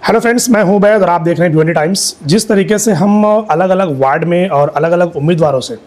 Hello friends, मैं हूं बैद और आप देख रहे हैं 20 टाइम्स। जिस तरीके से हम अलग अलग वार्ड में और अलग अलग उम्मीदवारों से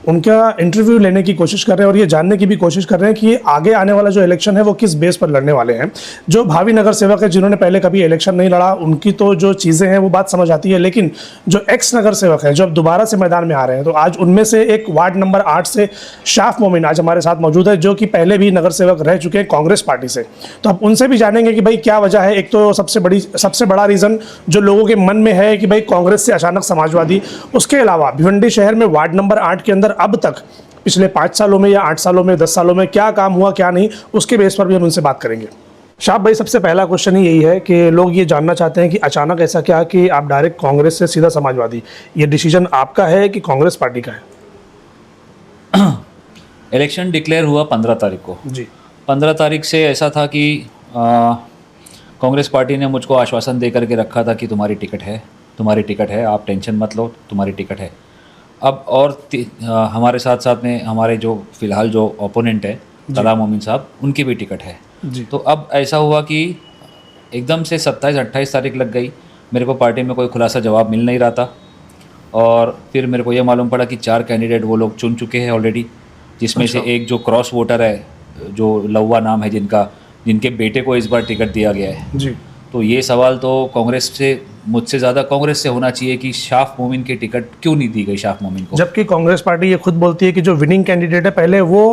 उनका इंटरव्यू लेने की कोशिश कर रहे हैं और ये जानने की भी कोशिश कर रहे हैं कि आगे आने वाला जो इलेक्शन है वो किस बेस पर लड़ने वाले हैं। जो भावी नगर सेवक है जिन्होंने पहले कभी इलेक्शन नहीं लड़ा, उनकी तो जो चीज़ें हैं वो बात समझ आती है, लेकिन जो एक्स नगर सेवक हैं जो अब दोबारा से मैदान में आ रहे हैं, तो आज उनमें से एक वार्ड नंबर 8 से शाफ मोमिन आज हमारे साथ मौजूद है, जो कि पहले भी नगर सेवक रह चुके हैं कांग्रेस पार्टी से। तो अब उनसे भी जानेंगे कि भाई क्या वजह है। एक तो सबसे बड़ा रीज़न जो लोगों के मन में है कि भाई कांग्रेस से अचानक समाजवादी, उसके अलावा भिवंडी शहर में वार्ड नंबर 8 के अंदर अब तक पिछले 5 सालों में या 8 सालों में 10 सालों में क्या काम हुआ क्या नहीं, उसके बेस पर भी हम उनसे बात करेंगे। शाह भाई, सबसे पहला क्वेश्चन ही यही है कि लोग ये जानना चाहते हैं कि अचानक ऐसा क्या कि आप डायरेक्ट कांग्रेस से सीधा समाजवादी, ये डिसीजन आपका है कि कांग्रेस पार्टी का है? इलेक्शन डिक्लेयर हुआ 15 तारीख को जी। 15 तारीख से ऐसा था कि कांग्रेस पार्टी ने मुझको आश्वासन दे करके रखा था कि तुम्हारी टिकट है, आप टेंशन मत लो, तुम्हारी टिकट है। अब और हमारे साथ साथ में हमारे जो फ़िलहाल जो ओपोनेंट है तला मोमिन साहब, उनकी भी टिकट है जी। तो अब ऐसा हुआ कि एकदम से 27-28 तारीख लग गई, मेरे को पार्टी में कोई खुलासा जवाब मिल नहीं रहा था। और फिर मेरे को ये मालूम पड़ा कि 4 कैंडिडेट वो लोग चुन चुके हैं ऑलरेडी, जिसमें से एक जो क्रॉस वोटर है, जो लव्वा नाम है, जिनके बेटे को इस बार टिकट दिया गया है जी। तो ये सवाल तो कांग्रेस से, मुझसे ज़्यादा कांग्रेस से होना चाहिए कि शाफ मोमिन की टिकट क्यों नहीं दी गई शाफ मोमिन को, जबकि कांग्रेस पार्टी ये खुद बोलती है कि जो विनिंग कैंडिडेट है पहले वो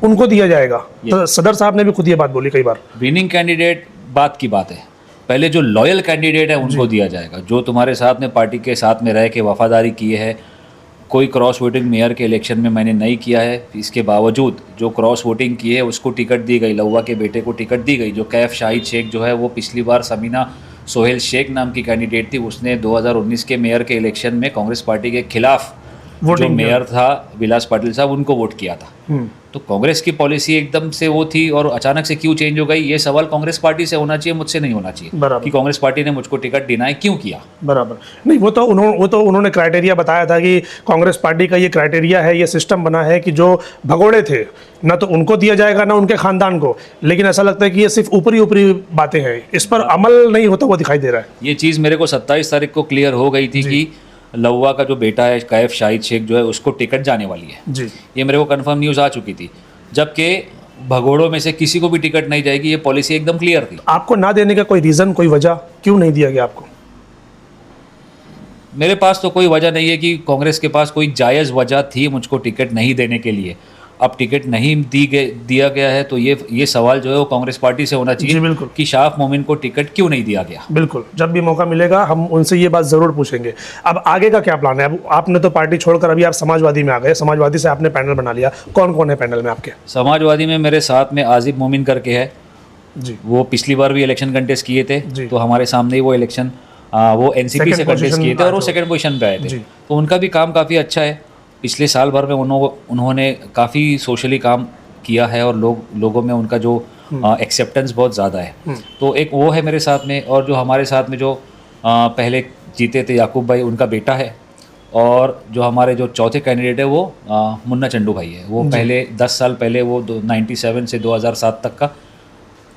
उनको दिया जाएगा। तो सदर साहब ने भी खुद ये बात बोली कई बार। विनिंग कैंडिडेट बात की बात है, पहले जो लॉयल कैंडिडेट है उनको दिया जाएगा, जो तुम्हारे साथ में पार्टी के साथ में रह के वफादारी की है। कोई क्रॉस वोटिंग मेयर के इलेक्शन में मैंने नहीं किया है, इसके बावजूद जो क्रॉस वोटिंग की है उसको टिकट दी गई, लव्वा के बेटे को टिकट दी गई। जो कैफ शाहिद शेख जो है वो पिछली बार समीना सोहेल शेख नाम की कैंडिडेट थी, उसने 2019 के मेयर के इलेक्शन में कांग्रेस पार्टी के खिलाफ जो मेयर था विलास पाटिल साहब, उनको वोट किया था। तो कांग्रेस की पॉलिसी एकदम से वो थी और अचानक से क्यों चेंज हो गई, ये सवाल कांग्रेस पार्टी से होना चाहिए, मुझसे नहीं होना चाहिए कि कांग्रेस पार्टी ने मुझको टिकट डिनाई क्यों किया। बराबर नहीं, वो तो उन्होंने क्राइटेरिया बताया था कि कांग्रेस पार्टी का ये क्राइटेरिया है, ये सिस्टम बना है कि जो भगोड़े थे ना तो उनको दिया जाएगा ना उनके खानदान को। लेकिन ऐसा लगता है कि ये सिर्फ ऊपरी बातें हैं, इस पर अमल नहीं होता हुआ दिखाई दे रहा है। ये चीज़ मेरे को 27 तारीख को क्लियर हो गई थी कि लव्वा का जो बेटा है कैफ शाहिद शेख जो है उसको टिकट जाने वाली है जी। ये मेरे को कंफर्म न्यूज़ आ चुकी थी, जबकि भगोड़ों में से किसी को भी टिकट नहीं जाएगी, ये पॉलिसी एकदम क्लियर थी। आपको ना देने का कोई रीज़न, कोई वजह क्यों नहीं दिया गया आपको? मेरे पास तो कोई वजह नहीं है कि कांग्रेस के पास कोई जायज़ वजह थी मुझको टिकट नहीं देने के लिए। अब टिकट नहीं दिया गया है तो ये सवाल जो है वो कांग्रेस पार्टी से होना चाहिए। जी बिल्कुल, कि शाफ मोमिन को टिकट क्यों नहीं दिया गया। बिल्कुल, जब भी मौका मिलेगा हम उनसे ये बात ज़रूर पूछेंगे। अब आगे का क्या प्लान है? अब आपने तो पार्टी छोड़कर अभी आप समाजवादी में आ गए, समाजवादी से आपने पैनल बना लिया, कौन कौन है पैनल में आपके? समाजवादी में मेरे साथ में आजिब मोमिन करके है जी। वो पिछली बार भी इलेक्शन कंटेस्ट किए थे, तो हमारे सामने ही वो इलेक्शन वो एनसीपी से कंटेस्ट किए थे और वो सेकंड पोजीशन पे आए थे। तो उनका भी काम काफ़ी अच्छा है, पिछले साल भर में उन्होंने काफ़ी सोशली काम किया है और लोगों में उनका जो एक्सेप्टेंस बहुत ज़्यादा है। तो एक वो है मेरे साथ में, और जो हमारे साथ में जो पहले जीते थे याकूब भाई, उनका बेटा है। और जो हमारे जो चौथे कैंडिडेट है वो मुन्ना चंडू भाई है, वो पहले 10 साल पहले वो 97 से 2007 तक का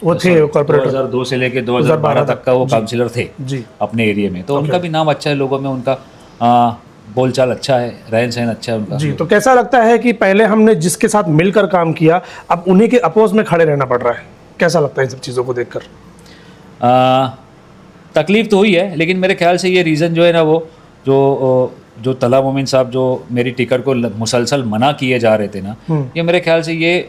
वो थे कॉर्पोरेटर, 2002 से लेके 2012 तक का वो काउंसिलर थे जी अपने एरिया में। तो उनका भी नाम अच्छा है लोगों में, उनका बोलचाल अच्छा है, रहन सहन अच्छा है उनका जी। तो कैसा लगता है कि पहले हमने जिसके साथ मिलकर काम किया अब उन्हीं के अपोज में खड़े रहना पड़ रहा है? कैसा लगता है इन सब चीज़ों को देखकर? तकलीफ तो हुई है, लेकिन मेरे ख्याल से ये रीज़न जो है ना, वो जो तला मोमिन साहब जो मेरी टिकट को मुसलसल मना किए जा रहे थे ना, ये मेरे ख्याल से ये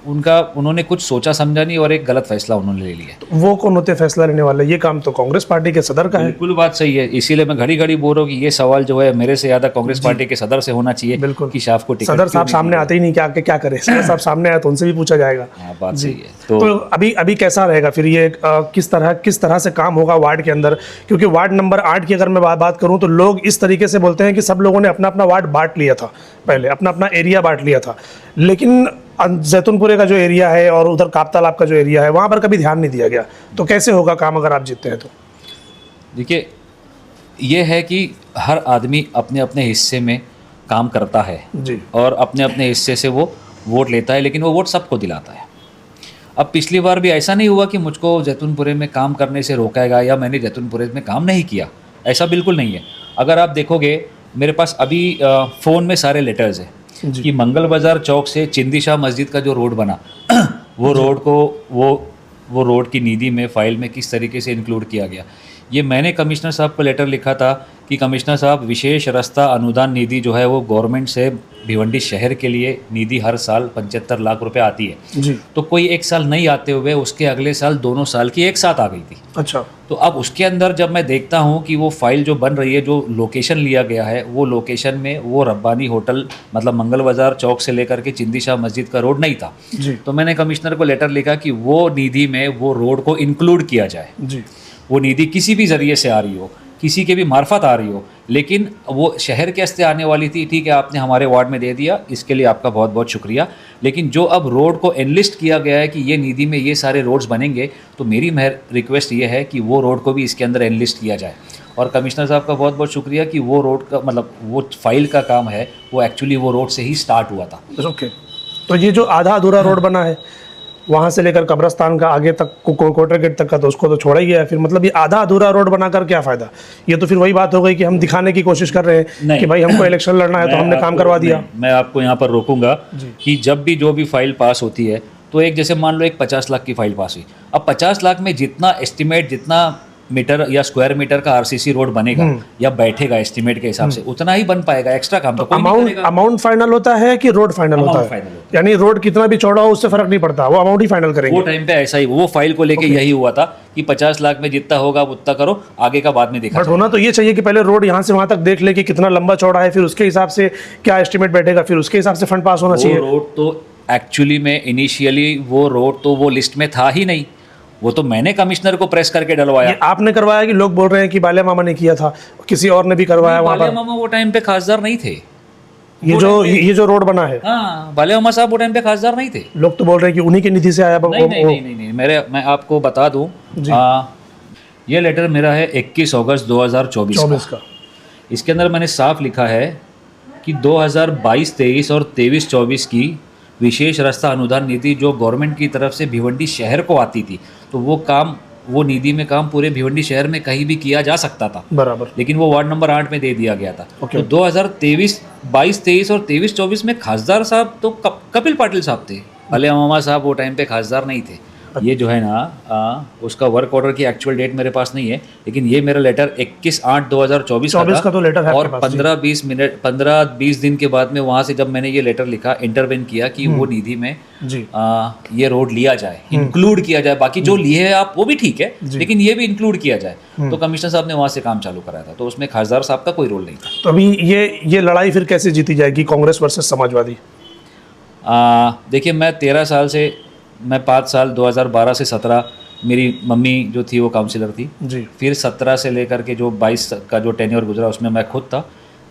उन्होंने कुछ सोचा समझा नहीं और एक गलत फैसला उन्होंने ले लिया। तो वो कौन होते फैसला लेने वाले? ये काम तो कांग्रेस पार्टी के सदर का है। बिल्कुल बात सही है, इसीलिए मैं घड़ी घड़ी बोल रहा हूँ कि ये सवाल जो है मेरे से ज़्यादा कांग्रेस पार्टी के सदर से होना चाहिए। बिल्कुल कि शाफ को टिकट सदर साहब सामने आते ही नहीं, क्या करे? सदर साहब सामने आए तो उनसे भी पूछा जाएगा। बात सही है। तो अभी कैसा रहेगा फिर ये, किस तरह से काम होगा वार्ड के अंदर? क्योंकि वार्ड नंबर 8 की अगर मैं बात करूँ तो लोग इस तरीके से बोलते हैं कि सब लोगों ने अपना अपना वार्ड बांट लिया था, पहले अपना अपना एरिया बांट लिया था, लेकिन जैतूनपुरे का जो एरिया है और उधर काप तालाब का जो एरिया है वहाँ पर कभी ध्यान नहीं दिया गया। तो कैसे होगा काम अगर आप जीतते हैं तो? देखिए, ये है कि हर आदमी अपने अपने हिस्से में काम करता है जी, और अपने अपने हिस्से से वो वोट लेता है, लेकिन वो वोट सबको दिलाता है। अब पिछली बार भी ऐसा नहीं हुआ कि मुझको जैतूनपुरे में काम करने से रोका गया या मैंने जैतूनपुरे में काम नहीं किया, ऐसा बिल्कुल नहीं है। अगर आप देखोगे मेरे पास अभी फ़ोन में सारे लेटर्स हैं कि मंगल बाज़ार चौक से चिंदी शाह मस्जिद का जो रोड बना वो रोड को वो रोड की नीति में फाइल में किस तरीके से इंक्लूड किया गया। ये मैंने कमिश्नर साहब को लेटर लिखा था कि कमिश्नर साहब विशेष रास्ता अनुदान निधि जो है वो गवर्नमेंट से भिवंडी शहर के लिए निधि हर साल 75 लाख रुपए आती है जी। तो कोई एक साल नहीं आते हुए उसके अगले साल दोनों साल की एक साथ आ गई थी। अच्छा। तो अब उसके अंदर जब मैं देखता हूँ कि वो फाइल जो बन रही है, जो लोकेशन लिया गया है, वो लोकेशन में वो रब्बानी होटल मतलब मंगल बाज़ार चौक से लेकर के चिंदी शाह मस्जिद का रोड नहीं था जी। तो मैंने कमिश्नर को लेटर लिखा कि वो निधि में वो रोड को इंक्लूड किया जाए। जी। वो निधि किसी भी ज़रिए से आ रही हो, किसी के भी मार्फत आ रही हो, लेकिन वो शहर के हस्ते आने वाली थी। ठीक है, आपने हमारे वार्ड में दे दिया, इसके लिए आपका बहुत बहुत शुक्रिया। लेकिन जो अब रोड को एनलिस्ट किया गया है कि ये निधि में ये सारे रोड्स बनेंगे, तो मेरी रिक्वेस्ट ये है कि वो रोड को भी इसके अंदर एनलिस्ट किया जाए। और कमिश्नर साहब का बहुत बहुत शुक्रिया कि वो रोड का मतलब वो फाइल का काम है वो एक्चुअली वो रोड से ही स्टार्ट हुआ था। ओके। तो ये जो आधा अधूरा रोड बना है वहाँ से लेकर कब्रस्तान का आगे तक कोटर गेट तक का, तो उसको तो छोड़ा ही गया है। फिर मतलब ये आधा अधूरा रोड बनाकर क्या फ़ायदा? ये तो फिर वही बात हो गई कि हम दिखाने की कोशिश कर रहे हैं कि भाई हमको इलेक्शन लड़ना है तो हमने काम करवा दिया। मैं आपको यहाँ पर रोकूंगा कि जब भी जो भी फाइल पास होती है तो एक जैसे मान लो एक 50 लाख की फाइल पास हुई, अब 50 लाख में जितना एस्टिमेट जितना मीटर या स्क्वायर मीटर का आरसीसी रोड बनेगा या बैठेगा एस्टिमेट के हिसाब से उतना ही बन पाएगा। एक्स्ट्रा काम तो कोई नहीं करेगा। अमाउंट फाइनल होता है कि रोड फाइनल होता है? यानी रोड कितना भी चौड़ा हो उससे फर्क नहीं पड़ता, वो अमाउंट ही फाइनल करेंगे। वो टाइम पे ऐसा ही वो फाइल को लेके यही हुआ था कि 50 लाख में जितना होगा उतना करो, आगे का बाद में देखा। बट होना तो ये चाहिए कि पहले रोड यहाँ से वहाँ तक देख ले कि कितना लंबा चौड़ा है, फिर उसके हिसाब से क्या एस्टिमेट बैठेगा, फिर उसके हिसाब से फंड पास होना चाहिए। रोड तो एक्चुअली में इनिशियली वो रोड तो वो लिस्ट में था ही नहीं, वो तो मैंने कमिश्नर को प्रेस करके डलवाया। ये आपने करवाया कि लोग बोल रहे हैं कि बालिया मामा ने किया था, किसी और ने भी करवाया वहाँ पर? बालिया मामा वो टाइम पे खासदार नहीं थे। ये जो रोड बना है, हाँ, बालिया मामा साहब वो टाइम पे खासदार नहीं थे। लोग तो बोल रहे हैं कि उन्हीं की निधि से आया। नहीं, मैं आपको बता दूं, ये लेटर मेरा है 21 अगस्त 2024 का। इसके अंदर मैंने साफ लिखा है कि 2022-23 और 23-24 की विशेष रास्ता अनुदान निधि जो गवर्नमेंट की तरफ से भिवंडी शहर को आती थी, तो वो निधि में काम पूरे भिवंडी शहर में कहीं भी किया जा सकता था बराबर, लेकिन वो वार्ड नंबर 8 में दे दिया गया था। तो 2022-23 और 23-24 में खासदार साहब तो कपिल पाटिल साहब थे, बालिया मामा साहब वो टाइम पे खासदार नहीं थे। ये जो है ना उसका वर्क ऑर्डर की एक्चुअल डेट मेरे पास नहीं है, लेकिन ये मेरा लेटर 21/8/2024 का तो लेटर है और 15-20 दिन के बाद में वहाँ से जब मैंने ये लेटर लिखा, इंटरवेन किया कि वो निधि में ये रोड लिया जाए, इंक्लूड किया जाए। बाकी जो लिए है आप वो भी ठीक है, लेकिन ये भी इंक्लूड किया जाए। तो कमिश्नर साहब ने वहाँ से काम चालू कराया था, तो उसमें खासदार साहब का कोई रोल नहीं था। तो अभी ये लड़ाई फिर कैसे जीती जाएगी, कांग्रेस वर्सेस समाजवादी? देखिए, मैं 13 साल से 5 साल 2012 से 17 मेरी मम्मी जो थी वो काउंसिलर थी जी। फिर 17 से लेकर के जो 22 का जो टेन्योर गुजरा उसमें मैं खुद था।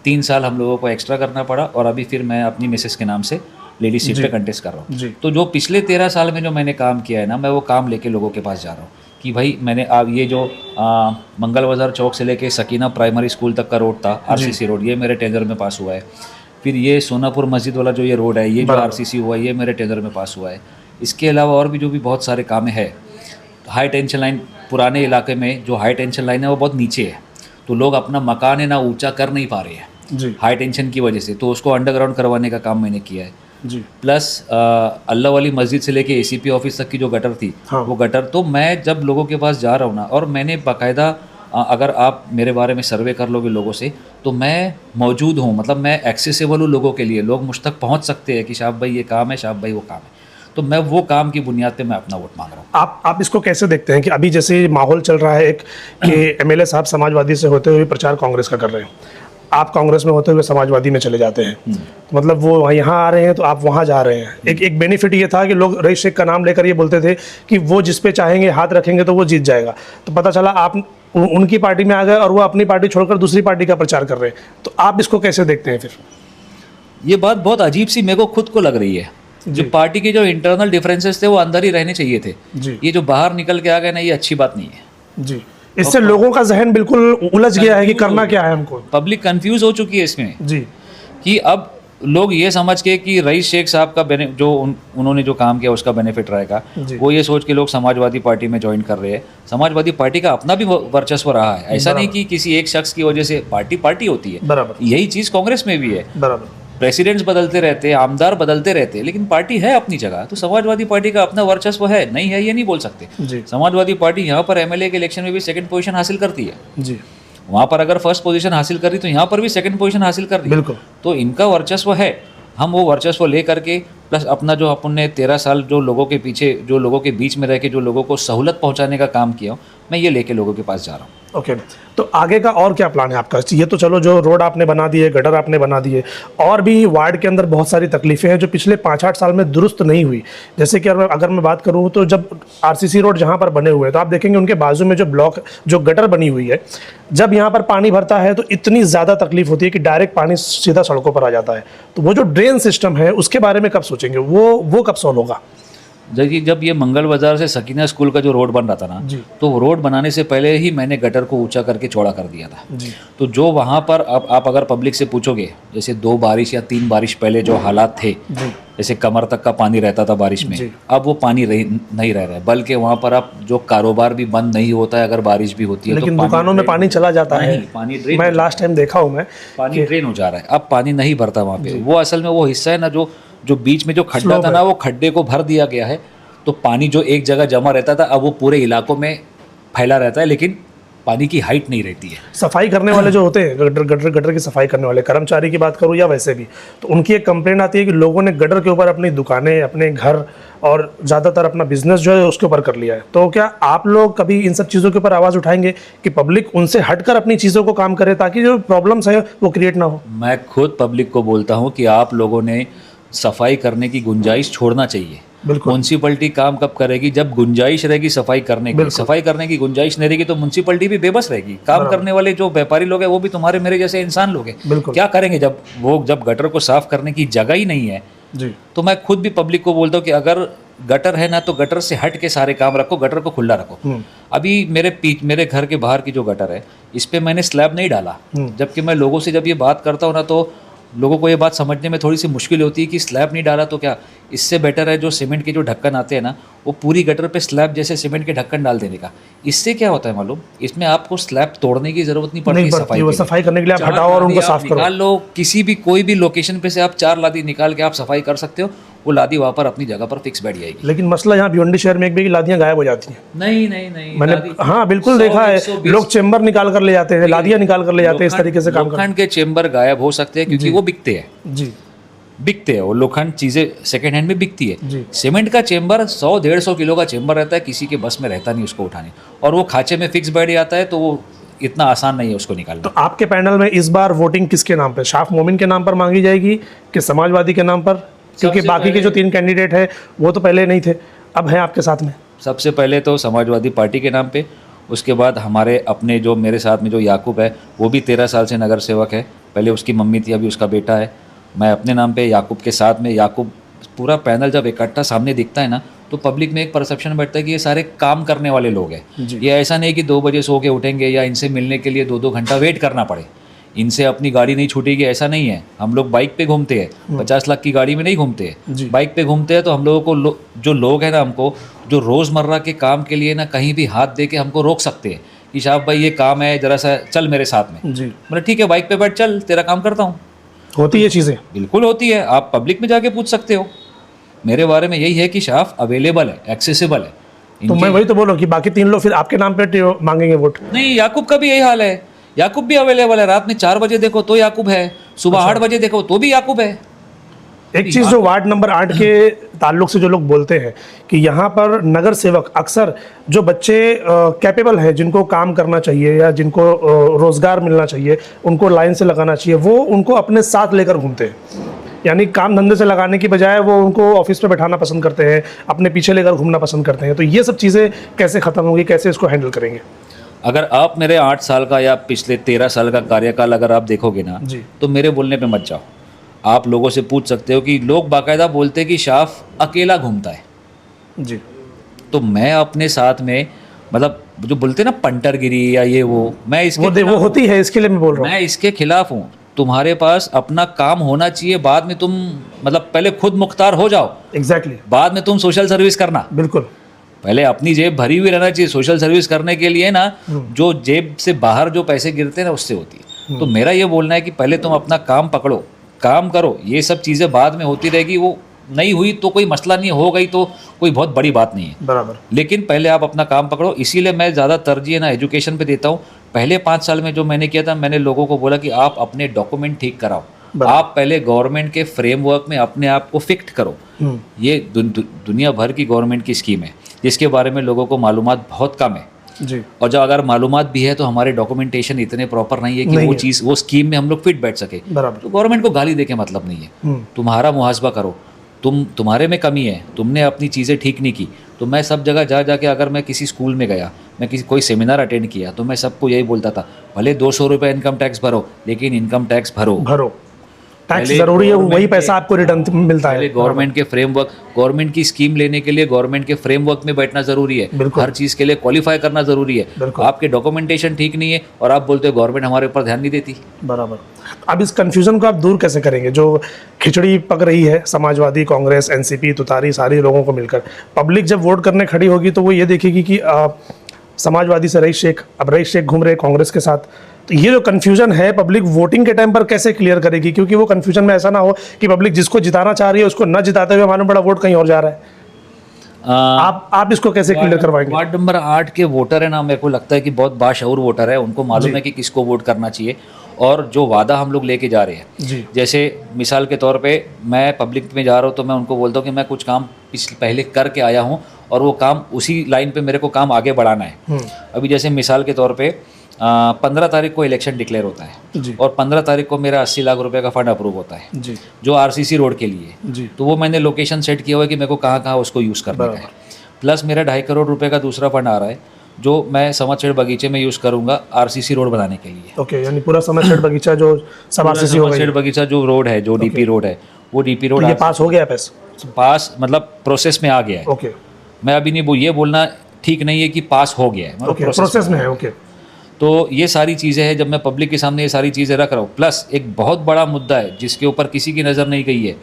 3 साल हम लोगों को एक्स्ट्रा करना पड़ा और अभी फिर मैं अपनी मिसेस के नाम से लेडीशिप पे कंटेस्ट कर रहा हूँ। तो जो पिछले 13 साल में जो मैंने काम किया है ना, मैं वो काम लेके लोगों के पास जा रहा हूँ कि भाई मैंने अब ये जो मंगल बाज़ार चौक से लेके सकीना प्राइमरी स्कूल तक का रोड था, आरसीसी रोड, ये मेरे टेंडर में पास हुआ है। फिर ये सोनापुर मस्जिद वाला जो ये रोड है, ये जो आरसीसी हुआ है, ये मेरे टेंडर में पास हुआ है। इसके अलावा और भी जो भी बहुत सारे काम है, हाई टेंशन लाइन, पुराने इलाके में जो हाई टेंशन लाइन है वो बहुत नीचे है, तो लोग अपना मकान है ना ऊंचा कर नहीं पा रहे हैं हाई टेंशन की वजह से, तो उसको अंडरग्राउंड करवाने का काम मैंने किया है जी। प्लस अल्लाह वाली मस्जिद से लेके एसीपी ऑफिस तक की जो गटर थी, वो गटर तो मैं जब लोगों के पास जा रहा हूँ ना, और मैंने बाकायदा अगर आप मेरे बारे में सर्वे कर लोगे लोगों से, तो मैं मौजूद हूँ, मतलब मैं एक्सेसिबल हूँ लोगों के लिए, लोग मुझ तक पहुँच सकते हैं कि शाह भाई ये काम है, शाह भाई वो काम है, तो मैं वो काम की बुनियाद पे मैं अपना वोट मांग रहा हूँ। आप इसको कैसे देखते हैं कि अभी जैसे माहौल चल रहा है एक कि एमएलए साहब समाजवादी से होते हुए प्रचार कांग्रेस का कर रहे हैं, आप कांग्रेस में होते हुए समाजवादी में चले जाते हैं, तो मतलब वो यहाँ आ रहे हैं तो आप वहाँ जा रहे हैं। एक बेनिफिट ये था कि लोग रईस शेख का नाम लेकर ये बोलते थे कि वो जिस पे चाहेंगे हाथ रखेंगे तो वो जीत जाएगा, तो पता चला आप उनकी पार्टी में आ गए और वो अपनी पार्टी छोड़कर दूसरी पार्टी का प्रचार कर रहे हैं, तो आप इसको कैसे देखते हैं? फिर ये बात बहुत अजीब सी मेरे को खुद को लग रही है। जो पार्टी के जो इंटरनल डिफरेंसेस थे वो अंदर ही रहने चाहिए थे जी। ये जो बाहर निकल के आ गए ना, ये अच्छी बात नहीं है जी। इससे लोगों का जहन बिल्कुल उलझ गया है कि करना क्या है हमको। पब्लिक कंफ्यूज हो चुकी है इसमें जी, कि अब लोग ये समझ के कि रईस शेख साहब का उन्होंने जो काम किया उसका बेनिफिट रहेगा, जी। वो ये सोच के लोग समाजवादी पार्टी में ज्वाइन कर रहे हैं। समाजवादी पार्टी का अपना भी वर्चस्व रहा है, ऐसा नहीं कि किसी एक शख्स की वजह से पार्टी होती है। बराबर यही चीज़ कांग्रेस में भी है, बराबर। प्रेसिडेंट्स बदलते रहते हैं, आमदार बदलते रहते हैं, लेकिन पार्टी है अपनी जगह। तो समाजवादी पार्टी का अपना वर्चस्व है, नहीं है ये नहीं बोल सकते। जी समाजवादी पार्टी यहाँ पर एमएलए के इलेक्शन में भी सेकंड पोजीशन हासिल करती है, जी वहाँ पर अगर फर्स्ट पोजीशन हासिल कर रही तो यहाँ पर भी सेकंड पोजीशन हासिल कर रही है। बिल्कुल। तो इनका वर्चस्व है, हम वो वर्चस्व ले करके प्लस अपना जो अपन ने 13 साल जो लोगों के पीछे, जो लोगों के बीच में रह के जो लोगों को सहूलत पहुंचाने का काम किया हूँ, मैं ये लेके लोगों के पास जा रहा हूँ। ओके तो आगे का और क्या प्लान है आपका? ये तो चलो जो रोड आपने बना दिए, गटर आपने बना दिए, और भी वार्ड के अंदर बहुत सारी तकलीफें हैं जो पिछले 5-8 साल में दुरुस्त नहीं हुई। जैसे कि अगर मैं बात करूँ तो जब आरसीसी रोड जहाँ पर बने हुए हैं तो आप देखेंगे उनके बाजू में जो गटर बनी हुई है, जब यहाँ पर पानी भरता है तो इतनी ज़्यादा तकलीफ होती है कि डायरेक्ट पानी सीधा सड़कों पर आ जाता है। तो वो जो ड्रेन सिस्टम है उसके बारे में कब सोचेंगे? वो कब सॉल्व होगा? जब ये मंगल बाजार से सकीना स्कूल का जो रोड बन रहा था ना, जी। तो वो रोड बनाने से पहले ही मैंने गटर को ऊंचा करके चौड़ा कर दिया था। जी तो जो वहाँ पर अब आप अगर पब्लिक से पूछोगे, जैसे 2 बारिश या 3 बारिश पहले जो हालात थे, जी जैसे कमर तक का पानी रहता था बारिश में, जी। अब वो पानी नहीं रह रहा है, बल्कि वहाँ पर अब जो कारोबार भी बंद नहीं होता है अगर बारिश भी होती है। लेकिन तो दुकानों में पानी चला जाता है, नहीं, पानी ड्रेन मैं लास्ट टाइम देखा हूँ मैं, पानी ड्रेन हो जा रहा है, अब पानी नहीं भरता वहाँ पे। वो असल में वो हिस्सा है ना जो बीच में जो खड्डा था ना, वो खड्डे को भर दिया गया है। तो पानी जो एक जगह जमा रहता था अब वो पूरे इलाकों में फैला रहता है, लेकिन पानी की हाइट नहीं रहती है। सफाई करने वाले जो होते हैं, गटर की सफाई करने वाले कर्मचारी की बात करूँ या वैसे भी, तो उनकी एक कंप्लेंट आती है कि लोगों ने गटर के ऊपर अपनी दुकानें, अपने घर और ज़्यादातर अपना बिजनेस जो है उसके ऊपर कर लिया है। तो क्या आप लोग कभी इन सब चीज़ों के ऊपर आवाज़ उठाएंगे कि पब्लिक उनसे हटकर अपनी चीज़ों को काम करे ताकि जो प्रॉब्लम्स है वो क्रिएट ना हो? मैं खुद पब्लिक को बोलता हूँ कि आप लोगों ने सफाई करने की गुंजाइश छोड़ना चाहिए। बिल्कुल। म्यूनसिपलिटी काम कब करेगी? जब गुंजाइश रहेगी सफाई करने की। सफाई करने की गुंजाइश नहीं रहेगी तो म्यूनसिपलिटी भी बेबस रहेगी। काम करने वाले जो व्यापारी लोग हैं वो भी तुम्हारे मेरे जैसे इंसान लोग हैं। बिल्कुल। क्या करेंगे जब गटर को साफ करने की जगह ही नहीं है? जी तो मैं खुद भी पब्लिक को बोलता हूँ कि अगर गटर है ना तो गटर से हट के सारे काम रखो, गटर को खुला रखो। अभी मेरे घर के बाहर की जो गटर है इस पे मैंने स्लैब नहीं डाला, जबकि मैं लोगों से जब ये बात करता हूँ ना तो लोगों को ये बात समझने में थोड़ी सी मुश्किल होती है कि स्लैब नहीं डाला तो क्या, इससे बेटर है जो सीमेंट के जो ढक्कन आते हैं ना वो पूरी गटर पे स्लैब जैसे सीमेंट के ढक्कन डाल देने का। इससे क्या होता है मालूम, इसमें आपको स्लैब तोड़ने की जरूरत नहीं पड़ती सफाई करने के लिए। आप हटाओ और उनको साफ करो। निकाल लो, किसी भी कोई भी लोकेशन पे से आप 4 लादी निकाल के आप सफाई कर सकते हो, वो लादी वहाँ पर अपनी जगह पर फिक्स बैठ जाएगी। लेकिन मसला यहाँ भिवंडी शहर में एक भी की लादियाँ गायब हो जाती हैं। नहीं मैंने हाँ बिल्कुल देखा है, लोग चेम्बर निकाल कर ले जाते हैं, लादियाँ निकाल कर ले जाते हैं, इस तरीके से काम करते लोखंड के चेम्बर गायब हो सकते हैं क्योंकि वो बिकते हैं। जी बिकते हैं वो लोखंड चीज़ें सेकेंड हैंड में बिकती है। जी। सीमेंट का चेम्बर 100-150 किलो का चेम्बर रहता है, किसी के बस में रहता नहीं उसको उठाने, और वो खांचे में फिक्स बैठ जाता है तो वो इतना आसान नहीं है उसको निकालना। तो आपके पैनल में इस बार वोटिंग किसके नाम पे, शाफ मोमिन के नाम पर मांगी जाएगी कि समाजवादी के नाम पर? क्योंकि बाकी के जो 3 कैंडिडेट है वो तो पहले नहीं थे, अब हैं आपके साथ में। सबसे पहले तो समाजवादी पार्टी के नाम पे, उसके बाद हमारे अपने जो मेरे साथ में जो याकूब है वो भी 13 साल से नगर सेवक है, पहले उसकी मम्मी थी अभी उसका बेटा है। मैं अपने नाम पे याकूब के साथ में, याकूब पूरा पैनल जब इकट्ठा सामने दिखता है ना तो पब्लिक में एक परसेप्शन बैठता है कि ये सारे काम करने वाले लोग हैं। ये ऐसा नहीं कि 2 बजे सो के उठेंगे या इनसे मिलने के लिए 2-2 घंटा वेट करना पड़े, इनसे अपनी गाड़ी नहीं छूटेगी, ऐसा नहीं है। हम लोग बाइक पे घूमते हैं, 50 लाख की गाड़ी में नहीं घूमते हैं, बाइक पे घूमते हैं। तो हम लोगों को जो लोग हैं ना, हमको जो रोज़मर्रा के काम के लिए ना कहीं भी हाथ दे के हमको रोक सकते हैं कि शाह भाई ये काम है, जरा सा चल मेरे साथ में। जी मतलब ठीक है बाइक पे बैठ, चल तेरा काम करता हूँ। होती है चीज़ें, बिल्कुल होती है, आप पब्लिक में जाके पूछ सकते हो। मेरे बारे में यही है कि शाफ अवेलेबल है, एक्सेसिबल है। तो मैं वही तो बोल रहा हूँ कि बाकी 3 लोग फिर आपके नाम पे मांगेंगे वोट। नहीं, याकूब का भी यही हाल है, याकूब भी अवेलेबल है। रात में 4 बजे देखो तो याकूब है, सुबह 8 बजे देखो तो भी याकूब है। एक चीज़ जो वार्ड नंबर 8 के ताल्लुक से जो लोग बोलते हैं कि यहाँ पर नगर सेवक अक्सर जो बच्चे कैपेबल हैं, जिनको काम करना चाहिए या जिनको रोज़गार मिलना चाहिए, उनको लाइन से लगाना चाहिए, वो उनको अपने साथ लेकर घूमते हैं। यानी काम धंधे से लगाने की बजाय वो उनको ऑफिस पे बैठाना पसंद करते हैं, अपने पीछे लेकर घूमना पसंद करते हैं। तो ये सब चीज़ें कैसे ख़त्म होंगी, कैसे इसको हैंडल करेंगे? अगर आप मेरे 8 साल का या पिछले 13 साल का कार्यकाल अगर आप देखोगे ना जी। तो मेरे बोलने पे मत जाओ। आप लोगों से पूछ सकते हो कि लोग बाकायदा बोलते हैं कि शाफ अकेला घूमता है। जी तो मैं अपने साथ में, मतलब जो बोलते हैं ना पंटरगिरी या ये वो, मैं इसके वो होती है, इसके लिए मैं बोल रहा हूँ। मैं इसके खिलाफ हूँ। तुम्हारे पास अपना काम होना चाहिए, बाद में तुम मतलब पहले खुद मुख्तार हो जाओ, एग्जैक्टली, बाद में तुम सोशल सर्विस करना। बिल्कुल, पहले अपनी जेब भरी हुई रहना चाहिए। सोशल सर्विस करने के लिए ना जो जेब से बाहर जो पैसे गिरते हैं ना उससे होती है। तो मेरा ये बोलना है कि पहले तुम अपना काम पकड़ो, काम करो, ये सब चीज़ें बाद में होती रहेगी। वो नहीं हुई तो कोई मसला नहीं, हो गई तो कोई बहुत बड़ी बात नहीं है, बराबर, लेकिन पहले आप अपना काम पकड़ो। इसीलिए मैं ज़्यादा तरजीह ना एजुकेशन पे देता हूँ। पहले 5 साल में जो मैंने किया था, मैंने लोगों को बोला कि आप अपने डॉक्यूमेंट ठीक कराओ, आप पहले गवर्नमेंट के फ्रेमवर्क में अपने आप को फिक्ट करो। ये दुनिया भर की गवर्नमेंट की स्कीम है जिसके बारे में लोगों को मालूमात बहुत कम है जी, और जब अगर मालूमात भी है तो हमारे डॉक्यूमेंटेशन इतने प्रॉपर नहीं है कि वो चीज़ वो स्कीम में हम लोग फिट बैठ सके। बराबर, तो गवर्नमेंट को गाली दे के मतलब नहीं है। तुम्हारा मुहासबा करो, तुम्हारे में कमी है, तुमने अपनी चीज़ें ठीक नहीं की। तो मैं सब जगह जा जाके अगर मैं किसी स्कूल में गया, मैं किसी कोई सेमिनार अटेंड किया, तो मैं सबको यही बोलता था, भले 200 रुपये इनकम टैक्स भरो, लेकिन इनकम टैक्स भरो। टैक्स जरूरी है, वही पैसा आपको रिटर्न मिलता है। गवर्नमेंट के फ्रेमवर्क, गवर्नमेंट की स्कीम लेने के लिए गवर्नमेंट के फ्रेमवर्क में बैठना जरूरी है, हर चीज के लिए क्वालिफाई करना जरूरी है। आपके डॉक्यूमेंटेशन ठीक नहीं है और आप बोलते हो गवर्नमेंट हमारे ऊपर ध्यान नहीं देती। बराबर। अब इस कंफ्यूजन को आप दूर कैसे करेंगे? जो खिचड़ी पक रही है समाजवादी, कांग्रेस, एनसीपी, तुतारी, सारे लोगों को मिलकर, पब्लिक जब वोट करने खड़ी होगी तो वो ये देखेगी कि समाजवादी से रईस शेख, अब रईस शेख घूम रहे कांग्रेस के साथ। तो ये जो कन्फ्यूजन है पब्लिक वोटिंग के टाइम पर कैसे क्लियर करेगी? क्योंकि वो कन्फ्यूजन में ऐसा ना हो कि पब्लिक जिसको जिताना चाह रही है उसको न जिताते हुए मालूम पड़ा वोट कहीं और जा रहा है। आप इसको कैसे क्लियर करवाएंगे? वार्ड नंबर 8 के वोटर है ना, मेरे को लगता है कि बहुत बाशऊर वोटर है, उनको मालूम है कि किसको वोट करना चाहिए और जो वादा हम लोग लेके जा रहे हैं। जैसे मिसाल के तौर पे मैं पब्लिक में जा रहा हूँ तो मैं उनको बोलता हूँ कि मैं कुछ काम पहले करके आया हूँ और वो काम उसी लाइन पे मेरे को काम आगे बढ़ाना है। अभी जैसे मिसाल के तौर पे 15 तारीख को इलेक्शन डिक्लेयर होता है और 15 तारीख को मेरा 80 लाख रुपए का फंड अप्रूव होता है जो आरसीसी रोड के लिए। तो वो मैंने लोकेशन सेट किया हुआ है कि मेरे को कहाँ कहाँ उसको यूज़ करना है। प्लस मेरा 2.5 करोड़ रुपए का दूसरा फंड आ रहा है जो मैं समरसेट बगीचे में यूज़ करूंगा आरसीसी रोड बनाने के लिए। ओके, यानी पूरा समरसेट बगीचा जो सब आरसीसी हो गई। समरसेट बगीचा जो रोड है, जो डीपी रोड है, वो डीपी रोड ये पास हो गया है? पास मतलब प्रोसेस में आ गया है। ओके, मैं अभी नहीं ये बोलना ठीक नहीं है कि पास हो गया है, मतलब प्रोसेस में है। ओके, तो ये सारी चीज़ें हैं जब मैं पब्लिक के सामने ये सारी चीज़ें रख रहा हूँ। प्लस एक बहुत बड़ा मुद्दा है जिसके ऊपर किसी की नज़र नहीं गई है।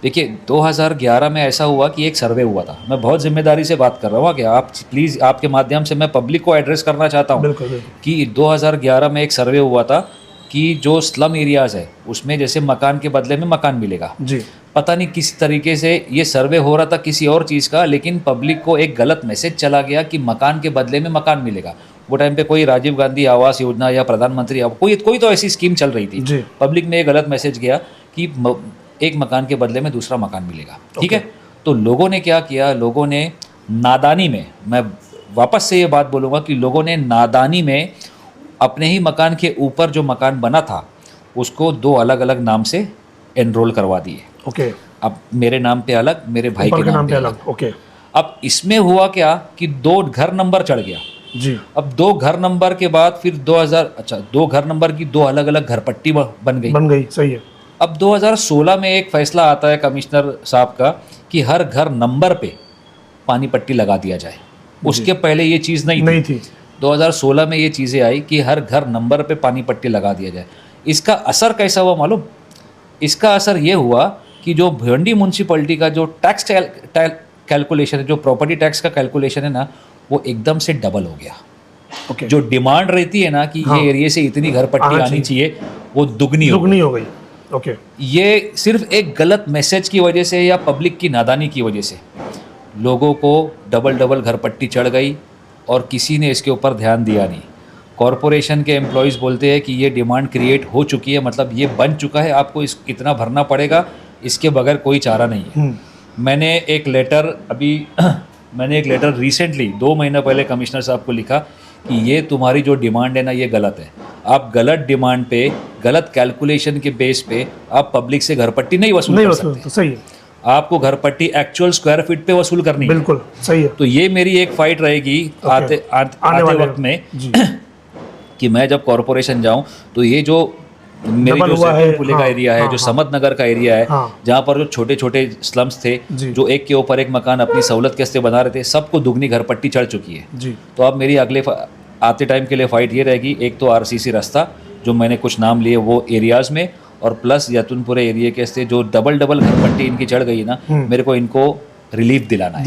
देखिए 2011 में ऐसा हुआ कि एक सर्वे हुआ था, मैं बहुत जिम्मेदारी से बात कर रहा हूँ कि आप प्लीज़ आपके माध्यम से मैं पब्लिक को एड्रेस करना चाहता हूँ कि 2011 में एक सर्वे हुआ था कि जो स्लम एरियाज़ है उसमें जैसे मकान के बदले में मकान मिलेगा। पता नहीं किस तरीके से ये सर्वे हो रहा था किसी और चीज़ का, लेकिन पब्लिक को एक गलत मैसेज चला गया कि मकान के बदले में मकान मिलेगा। वो टाइम पे कोई राजीव गांधी आवास योजना या प्रधानमंत्री कोई तो ऐसी स्कीम चल रही थी। पब्लिक में एक गलत मैसेज गया कि एक मकान के बदले में दूसरा मकान मिलेगा। ठीक है, तो लोगों ने क्या किया, लोगों ने नादानी में, मैं वापस से ये बात बोलूँगा कि लोगों ने नादानी में अपने ही मकान के ऊपर जो मकान बना था उसको 2 अलग अलग नाम से एनरोल करवा दिए। ओके, अब मेरे नाम पे अलग, मेरे भाई के नाम पे अलग। ओके, अब इसमें हुआ क्या कि 2 घर नंबर चढ़ गया जी। अब 2 घर नंबर के बाद फिर 2 घर नंबर की 2 अलग अलग घर पट्टी बन गई। सही है। अब 2016 में एक फैसला आता है कमिश्नर साहब का कि हर घर नंबर पे पानी पट्टी लगा दिया जाए। उसके पहले ये चीज़ नहीं थी। 2016 में ये चीज़ें आई कि हर घर नंबर पे पानी पट्टी लगा दिया जाए। इसका असर कैसा हुआ मालूम? इसका असर ये हुआ कि जो भिवंडी म्यूनसिपलिटी का जो टैक्स कैलकुलेशन है, जो प्रॉपर्टी टैक्स का कैलकुलेशन है ना, वो एकदम से डबल हो गया। जो डिमांड रहती है ना कि ये एरिया से इतनी घर पट्टी आनी चाहिए, वो दुगनी हो गई। ओके, ये सिर्फ एक गलत मैसेज की वजह से या पब्लिक की नादानी की वजह से लोगों को डबल घर पट्टी चढ़ गई और किसी ने इसके ऊपर ध्यान दिया नहीं। कॉरपोरेशन के एम्प्लॉयज़ बोलते हैं कि ये डिमांड क्रिएट हो चुकी है, मतलब ये बन चुका है, आपको इतना भरना पड़ेगा, इसके बगैर कोई चारा नहीं है। मैंने एक लेटर रिसेंटली 2 महीना पहले कमिश्नर साहब को लिखा कि ये तुम्हारी जो डिमांड है ना ये गलत है। आप गलत डिमांड पे, गलत कैलकुलेशन के बेस पे आप पब्लिक से घर पट्टी नहीं वसूल कर सकते। सही है। आपको घर पट्टी एक्चुअल स्क्वायर फीट पे वसूल करनी है। बिल्कुल सही है। तो ये मेरी एक फाइट रहेगी आते वक्त में कि मैं जब कॉरपोरेशन जाऊं तो ये जो मेरी जो पुले का एरिया है, जो समत नगर का एरिया है, जहाँ पर जो छोटे छोटे स्लम्स थे, जो एक के ऊपर एक मकान अपनी सहूलत के वास्ते बना रहे थे, सबको दुगनी घर पट्टी चढ़ चुकी है। तो अब मेरी अगले आते टाइम के लिए फाइट ये रहेगी, एक तो आरसीसी रास्ता, जो मैंने कुछ नाम लिए वो एरियाज़ में, और प्लस यतुनपुरे एरिया के से जो डबल घर पट्टी इनकी चढ़ गई ना, मेरे को इनको रिलीफ दिलाना है।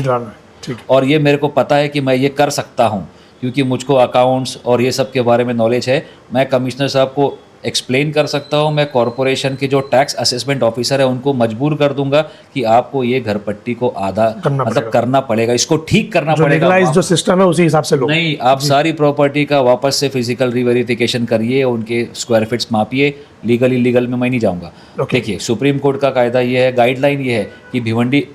ठीक है। और ये मेरे को पता है कि मैं ये कर सकता हूँ, क्योंकि मुझको अकाउंट्स और ये सब के बारे में नॉलेज है। मैं कमिश्नर साहब को एक्सप्लेन कर सकता हूँ, मैं कॉरपोरेशन के जो टैक्स असेसमेंट ऑफिसर है उनको मजबूर कर दूंगा कि आपको ये घर पट्टी को आधा मतलब करना पड़ेगा, इसको ठीक करना पड़ेगा। जो सिस्टम है उसी हिसाब से लो। नहीं, आप सारी प्रॉपर्टी का वापस से फिजिकल रिवेरिफिकेशन करिए, उनके स्क्वायर फीट्स मापिए। लीगल इलीगल में मैं नहीं जाऊँगा। देखिए, सुप्रीम कोर्ट का कायदा ये है, गाइडलाइन ये है कि भिवंडी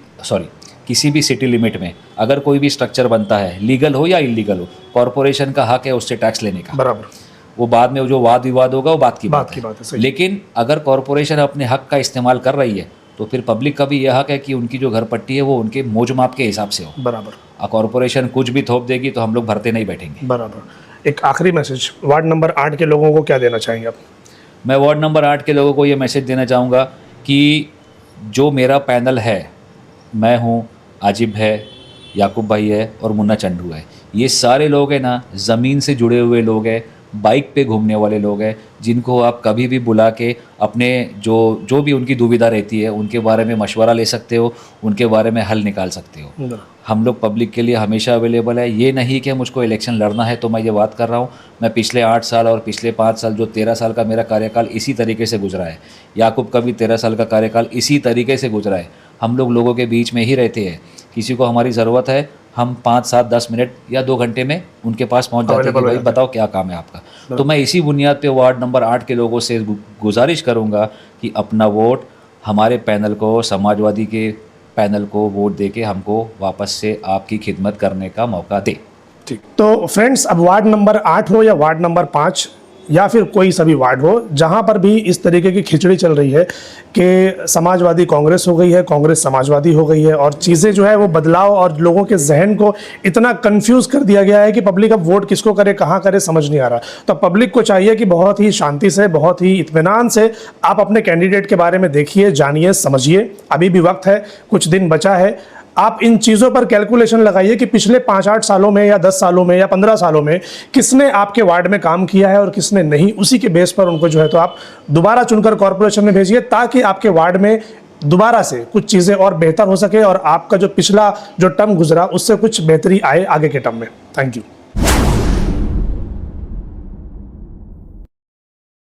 किसी भी सिटी लिमिट में अगर कोई भी स्ट्रक्चर बनता है, लीगल हो या इलीगल हो, कॉरपोरेशन का हक है उससे टैक्स लेने का। बराबर। वो बाद में जो वाद विवाद होगा वो बात की बात है। सही। लेकिन अगर कॉरपोरेशन अपने हक का इस्तेमाल कर रही है तो फिर पब्लिक का भी यह हक है कि उनकी जो घर पट्टी है वो उनके मौज माप के हिसाब से हो। बराबर। कॉरपोरेशन कुछ भी थोप देगी तो हम लोग भरते नहीं बैठेंगे। बराबर। एक आखिरी मैसेज वार्ड नंबर 8 के लोगों को क्या देना चाहेंगे आप? मैं वार्ड नंबर 8 के लोगों को ये मैसेज देना चाहूँगा कि जो मेरा पैनल है, मैं हूँ, आजिब है, याकूब भाई है और मुन्ना चंडू है, ये सारे लोग हैं ना, ज़मीन से जुड़े हुए लोग हैं, बाइक पे घूमने वाले लोग हैं, जिनको आप कभी भी बुला के अपने जो भी उनकी दुविधा रहती है उनके बारे में मशवरा ले सकते हो, उनके बारे में हल निकाल सकते हो। हम लोग पब्लिक के लिए हमेशा अवेलेबल है। ये नहीं कि मुझको इलेक्शन लड़ना है तो मैं ये बात कर रहा हूँ। मैं पिछले 8 साल और पिछले 5 साल जो 13 साल का मेरा कार्यकाल इसी तरीके से गुजरा है, याकूब का भी 13 साल का कार्यकाल इसी तरीके से गुजरा है। हम लोग लोगों के बीच में ही रहते हैं। किसी को हमारी ज़रूरत है, हम 5, 7, 10 मिनट या 2 घंटे में उनके पास पहुंच जाते हैं कि भाई बताओ क्या काम है आपका। तो मैं इसी बुनियाद पे वार्ड नंबर 8 के लोगों से गुजारिश करूंगा कि अपना वोट हमारे पैनल को, समाजवादी के पैनल को वोट देके हमको वापस से आपकी खिदमत करने का मौका दे। ठीक। तो फ्रेंड्स, अब वार्ड नंबर 8 हो या वार्ड नंबर 5 या फिर कोई सभी वार्ड हो, जहां पर भी इस तरीके की खिचड़ी चल रही है कि समाजवादी कांग्रेस हो गई है, कांग्रेस समाजवादी हो गई है, और चीज़ें जो है वो बदलाव और लोगों के जहन को इतना कंफ्यूज कर दिया गया है कि पब्लिक अब वोट किसको करे, कहां करे, समझ नहीं आ रहा। तो पब्लिक को चाहिए कि बहुत ही शांति से, बहुत ही इत्मीनान से आप अपने कैंडिडेट के बारे में देखिए, जानिए, समझिए। अभी भी वक्त है, कुछ दिन बचा है। आप इन चीज़ों पर कैलकुलेशन लगाइए कि पिछले 5-8 सालों में या 10 सालों में या 15 सालों में किसने आपके वार्ड में काम किया है और किसने नहीं। उसी के बेस पर उनको जो है तो आप दोबारा चुनकर कॉर्पोरेशन में भेजिए, ताकि आपके वार्ड में दोबारा से कुछ चीज़ें और बेहतर हो सके और आपका जो पिछला जो टर्म गुजरा उससे कुछ बेहतरी आए आगे के टर्म में। Thank you.